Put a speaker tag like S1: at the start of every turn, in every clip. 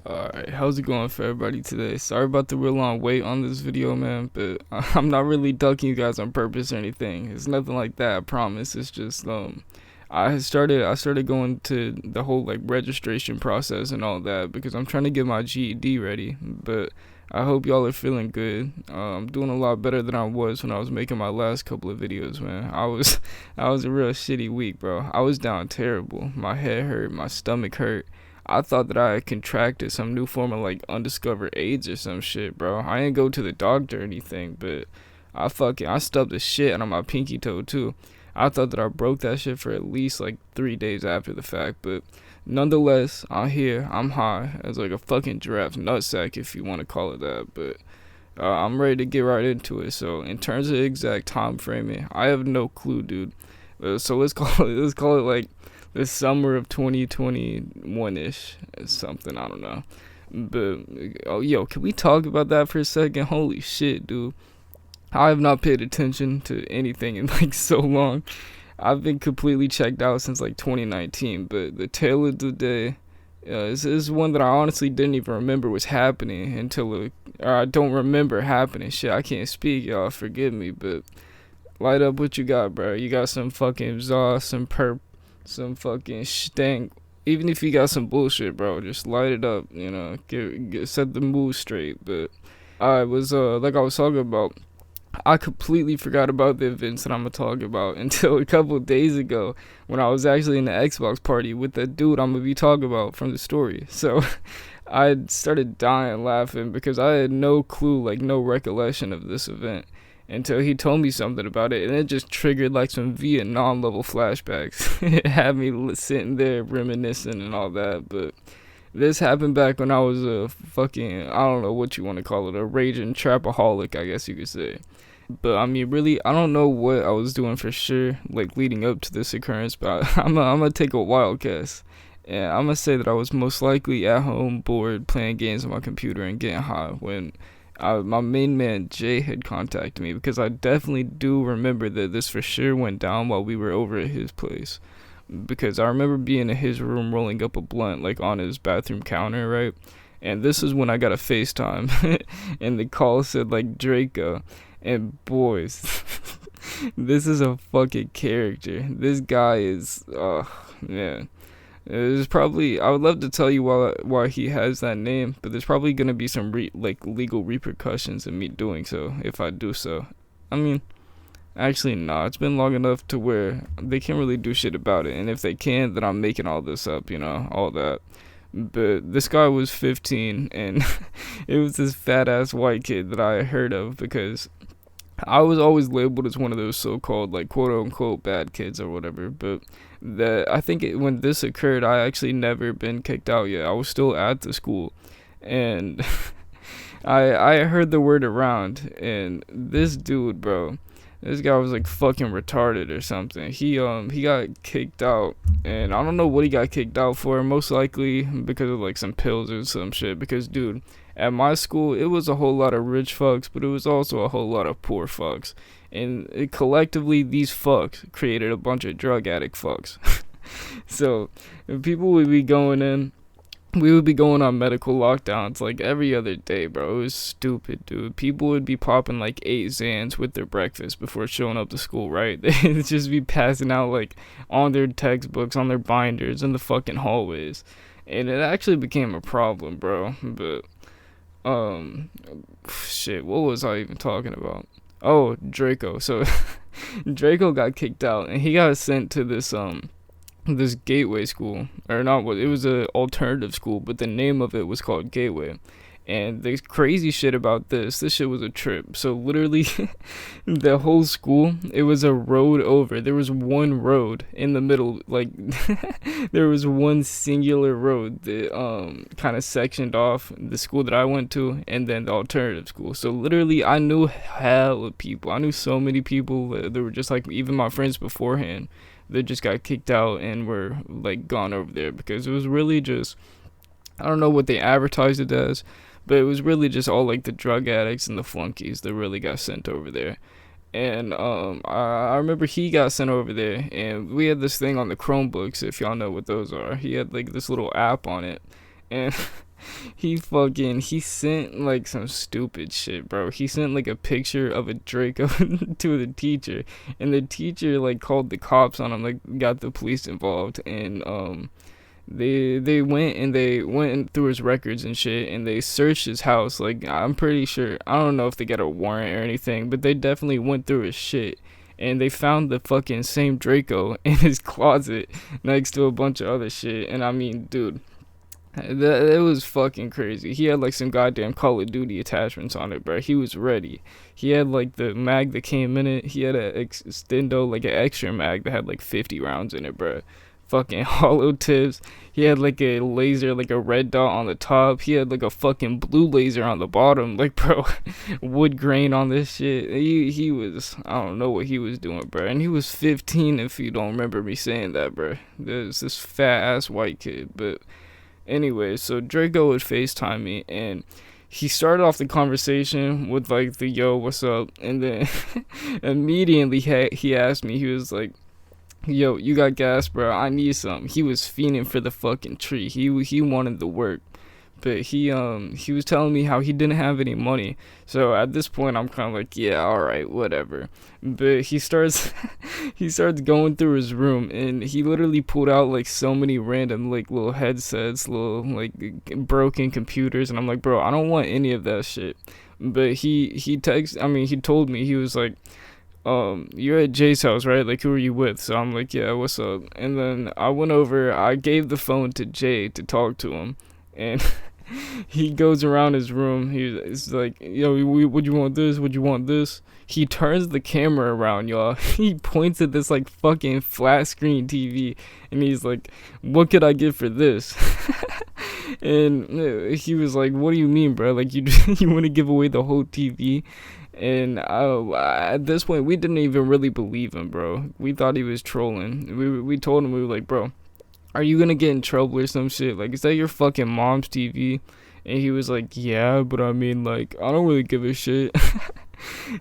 S1: Alright, how's it going for everybody today? Sorry about the real long wait on this video, man, but I'm not really ducking you guys on purpose or anything. It's nothing like that, I promise. It's just I started going to the whole like registration process and all that because I'm trying to get my GED ready, but I hope y'all are feeling good. I'm doing a lot better than I was when I was making my last couple of videos, man. I was a real shitty week, bro. I was down terrible. My head hurt, my stomach hurt. I thought that I had contracted some new form of like undiscovered AIDS or some shit, bro. I didn't go to the doctor or anything, but I stubbed the shit out of my pinky toe too. I thought that I broke that shit for at least like 3 days after the fact, but nonetheless, I'm here. I'm high as like a fucking giraffe's nutsack, if you want to call it that. But I'm ready to get right into it. So in terms of exact time framing, I have no clue, dude. So let's call it like the summer of 2021 ish, something. I don't know. But oh, yo, can we talk about that for a second? Holy shit, dude. I have not paid attention to anything in like so long. I've been completely checked out since like 2019, but the tale of the day is one that I honestly didn't even remember was happening or I don't remember happening. Shit, I can't speak, y'all. Forgive me, but light up what you got, bro. You got some fucking exhaust, some perp, some fucking stank. Even if you got some bullshit, bro, just light it up. Set the mood straight. But I was like I was talking about. I completely forgot about the events that I'm gonna talk about until a couple of days ago when I was actually in the Xbox party with the dude I'm gonna be talking about from the story. So I started dying laughing because I had no clue, like no recollection of this event until he told me something about it, and it just triggered like some Vietnam level flashbacks. It had me sitting there reminiscing and all that, but this happened back when I was a fucking, I don't know what you want to call it, a raging trapaholic, I guess you could say. But I mean, really, I don't know what I was doing for sure, like leading up to this occurrence, but I'm gonna take a wild guess. And I'm gonna say that I was most likely at home, bored, playing games on my computer and getting high when my main man Jay had contacted me, because I definitely do remember that this for sure went down while we were over at his place. Because I remember being in his room rolling up a blunt, like on his bathroom counter, right? And this is when I got a FaceTime, and the call said like Draco. And boys, this is a fucking character. This guy is, man. There's probably, I would love to tell you why he has that name, but there's probably gonna be some legal repercussions in me doing so if I do so. I mean, actually, nah. It's been long enough to where they can't really do shit about it, and if they can, then I'm making all this up, all that. But this guy was 15, and it was this fat ass white kid that I heard of because I was always labeled as one of those so-called like quote unquote bad kids or whatever. But when this occurred, I actually never been kicked out yet. I was still at the school, and I heard the word around, and this dude, bro. This guy was like fucking retarded or something. He got kicked out, and I don't know what he got kicked out for. Most likely because of like some pills or some shit. Because dude, at my school it was a whole lot of rich fucks, but it was also a whole lot of poor fucks, and collectively these fucks created a bunch of drug addict fucks. So people would be going in. We would be going on medical lockdowns like every other day, bro. It was stupid, dude. People would be popping like 8 Xans with their breakfast before showing up to school, right? They'd just be passing out like on their textbooks, on their binders, in the fucking hallways. And it actually became a problem, bro. But, shit, what was I even talking about? Oh, Draco. So, Draco got kicked out, and he got sent to this gateway school, or not, it was a alternative school, but the name of it was called Gateway. And the crazy shit about this shit was a trip. So literally the whole school, it was a road over. There was one road in the middle, like there was one singular road that kind of sectioned off the school that I went to and then the alternative school. So literally I knew hell of people. I knew so many people that were just like even my friends beforehand. They just got kicked out and were like gone over there because it was really just, I don't know what they advertised it as, but it was really just all like the drug addicts and the flunkies that really got sent over there. And I remember he got sent over there, and we had this thing on the Chromebooks, if y'all know what those are. He had like this little app on it, and He sent like some stupid shit, bro. He sent like a picture of a Draco to the teacher, and the teacher like called the cops on him, like got the police involved, and they went through his records and shit, and they searched his house. Like, I'm pretty sure, I don't know if they got a warrant or anything, but they definitely went through his shit, and they found the fucking same Draco in his closet next to a bunch of other shit. And I mean, dude, it was fucking crazy. He had like some goddamn Call of Duty attachments on it, bro. He was ready. He had like the mag that came in it. He had a extendo, like an extra mag that had like 50 rounds in it, bro. Fucking hollow tips. He had like a laser, like a red dot on the top. He had like a fucking blue laser on the bottom. Like, bro, wood grain on this shit. He was, I don't know what he was doing, bro. And he was 15, if you don't remember me saying that, bro. There's this fat ass white kid. But anyway, so Draco would FaceTime me, and he started off the conversation with like the yo, what's up? And then immediately he asked me, he was like, yo, you got gas, bro? I need some. He was fiending for the fucking tree. He wanted the work, but he was telling me how he didn't have any money. So at this point, I'm kind of like, yeah, all right, whatever. But he starts he starts going through his room, and he literally pulled out like so many random like little headsets, little like broken computers, and I'm like, bro, I don't want any of that shit. But he told me, he was like, you're at Jay's house, right? Like, who are you with? So I'm like, yeah, what's up? And then I went over, I gave the phone to Jay to talk to him, and he goes around his room. He's like, yo, would you want this? Would you want this? He turns the camera around, y'all. He points at this like fucking flat screen TV, and he's like, what could I get for this? And he was like, what do you mean, bro? Like, you want to give away the whole TV? And at this point, we didn't even really believe him, bro. We thought he was trolling. We told him, we were like, bro, are you gonna get in trouble or some shit? Like, is that your fucking mom's TV? And he was like, yeah, but I mean, like, I don't really give a shit.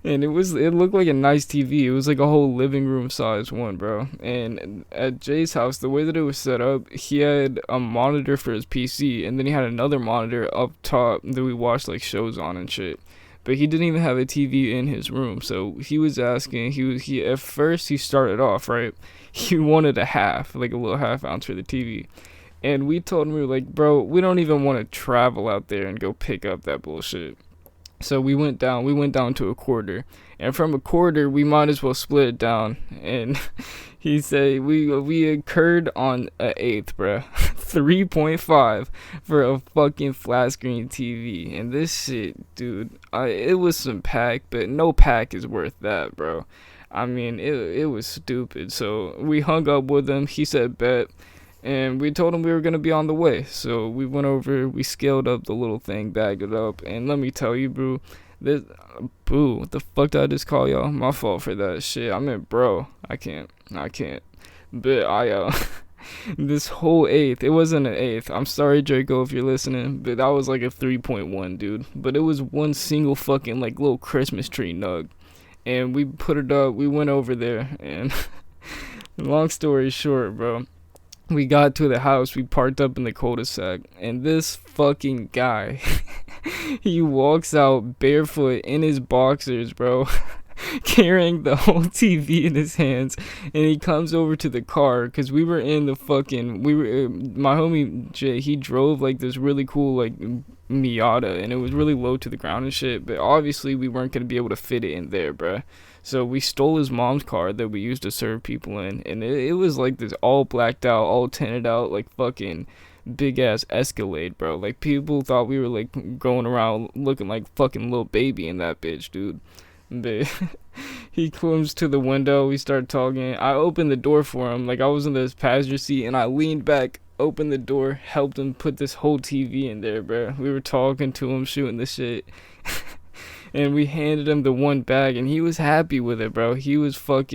S1: And it looked like a nice TV. It was like a whole living room size one, bro. And at Jay's house, the way that it was set up, he had a monitor for his PC, and then he had another monitor up top that we watched like shows on and shit. But he didn't even have a TV in his room. So he was asking, he at first he started off, right? He wanted like a little half ounce for the TV. And we told him, we were like, bro, we don't even want to travel out there and go pick up that bullshit. So we went down to a quarter. And from a quarter, we might as well split it down. And he said we incurred on an eighth, bruh. 3.5 for a fucking flat screen TV. And this shit, dude, it was some pack, but no pack is worth that, bro. I mean, it was stupid. So we hung up with him. He said bet. And we told him we were going to be on the way. So we went over, we scaled up the little thing, bagged it up. And let me tell you, bro, what the fuck did I just call y'all? My fault for that shit. I meant bro. I can't. But this whole eighth, it wasn't an eighth. I'm sorry, Draco, if you're listening. But that was like a 3.1, dude. But it was one single fucking like little Christmas tree nug. And we put it up, we went over there. And long story short, bro, we got to the house, we parked up in the cul-de-sac, and this fucking guy, he walks out barefoot in his boxers, bro, carrying the whole TV in his hands, and he comes over to the car, because my homie Jay, he drove like this really cool like Miata, and it was really low to the ground and shit, but obviously we weren't going to be able to fit it in there, bruh. So we stole his mom's car that we used to serve people in, and it was like this all blacked out, all tinted out, like fucking big ass Escalade, bro. Like, people thought we were like going around looking like fucking little baby in that bitch, dude. But he comes to the window, we start talking. I opened the door for him, like I was in this passenger seat, and I leaned back, opened the door, helped him put this whole TV in there, bro. We were talking to him, shooting the shit. And we handed him the one bag, and he was happy with it, bro. He was stoked.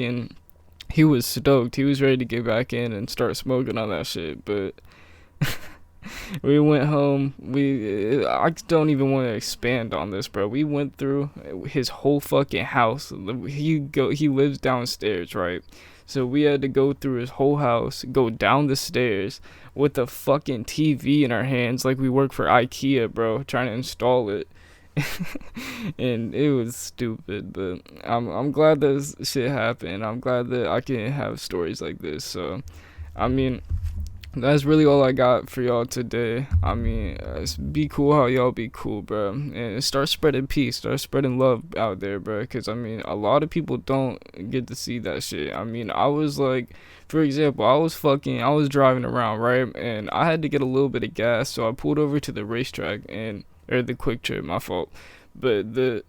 S1: He was ready to get back in and start smoking on that shit. But we went home. I don't even want to expand on this, bro. We went through his whole fucking house. He lives downstairs, right? So we had to go through his whole house, go down the stairs with a fucking TV in our hands like we work for IKEA, bro, trying to install it. And it was stupid, but I'm glad this shit happened. I'm glad that I can have stories like this. So I mean, that's really all I got for y'all today. I mean, be cool how y'all be cool, bro, and start spreading peace, start spreading love out there, bro, because I mean, a lot of people don't get to see that shit. I mean, I was like, for example, I was driving around, right, and I had to get a little bit of gas, so I pulled over to the racetrack, or the Quick Trip, my fault, but I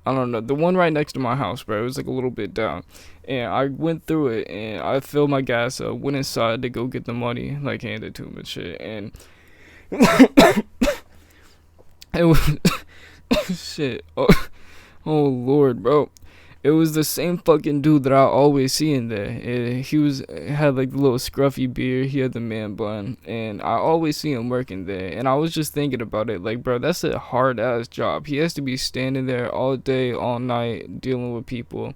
S1: don't know, the one right next to my house, bro, it was like a little bit down. And I went through it and I filled my gas up, went inside to go get the money, like handed to him and shit. And it was shit. Oh Lord, bro. It was the same fucking dude that I always see in there. Had like the little scruffy beard. He had the man bun, and I always see him working there. And I was just thinking about it, like, bro, that's a hard ass job. He has to be standing there all day, all night, dealing with people.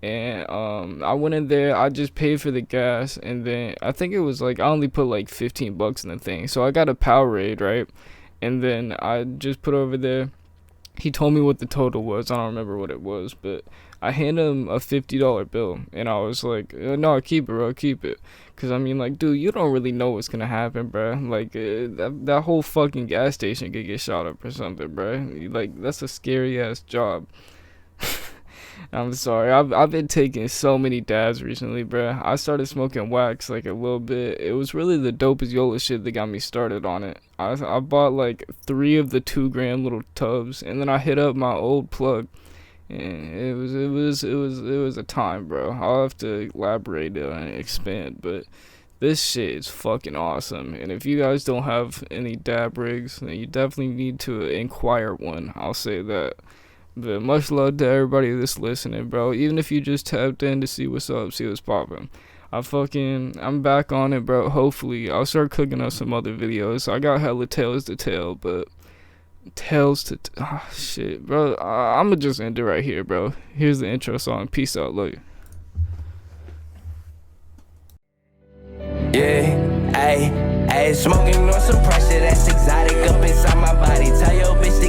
S1: And I went in there, I just paid for the gas, and then I think it was like I only put like $15 in the thing, so I got a Powerade, right? And then I just put over there. He told me what the total was. I don't remember what it was, but I handed him a $50 bill, and I was like, no, keep it, bro, keep it. Cause I mean, like, dude, you don't really know what's gonna happen, bro. Like, that whole fucking gas station could get shot up or something, bro. Like, that's a scary ass job. I'm sorry. I've been taking so many dabs recently, bruh. I started smoking wax like a little bit. It was really the dopest Yola shit that got me started on it. I bought like 3 of the 2-gram little tubs, and then I hit up my old plug. And it was a time, bro. I'll have to elaborate and expand, but this shit is fucking awesome. And if you guys don't have any dab rigs, then you definitely need to inquire one. I'll say that. But much love to everybody that's listening, bro. Even if you just tapped in to see what's up, see what's poppin'. I'm back on it, bro. Hopefully, I'll start cooking up some other videos. I got hella tales to tell, but shit, bro. I'ma just end it right here, bro. Here's the intro song. Peace out, love you.
S2: Yeah, ayy, smoking on some pressure that's exotic up inside my body. Tell your bitch